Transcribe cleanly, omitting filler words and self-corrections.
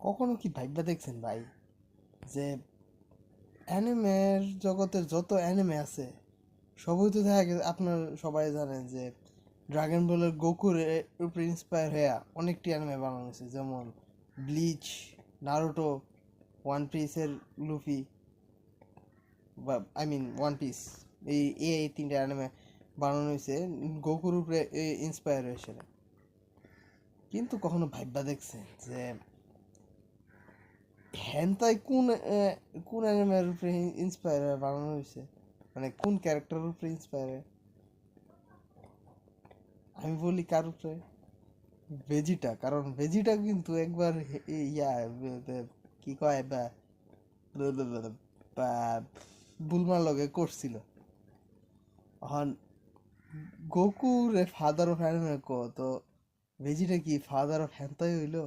কখনো কি ভাইবা দেখছেন ভাই যে অ্যানিমের জগতের যত অ্যানিমে আছে সবই তো দেখা গেছে, আপনার সবাই জানেন যে ড্রাগন বলের গোকুর উপরে ইন্সপায়ার হয়ে অনেকটি অ্যানিমে বানানো হয়েছে, যেমন ব্লিচ, নারুটো, ওয়ান পিসের লুফি, বা ওয়ান পিস, এই তিনটে অ্যানিমে বানানো হয়েছে গোকুর উপরে ইন্সপায়ার হয়েছে। কিন্তু কখনো ভাইবা দেখছে যে হেনতাই কোন অ্যানিমের উপরে ইন্সপায়ার হয়ে বানানো হয়েছে, মানে কোন ক্যারেক্টারের উপরে ইন্সপায়ার হয়ে? আমি বলি কার উপরে? ভেজিটা। কারণ ভেজিটা কিন্তু একবার ইয়া কি কয় বুলমার লগে করছিল। এখন গোকু রে ফাদার অফ অ্যানিমে তো ভেজিটা কি ফাদার অফ হ্যান্তাই হইলো?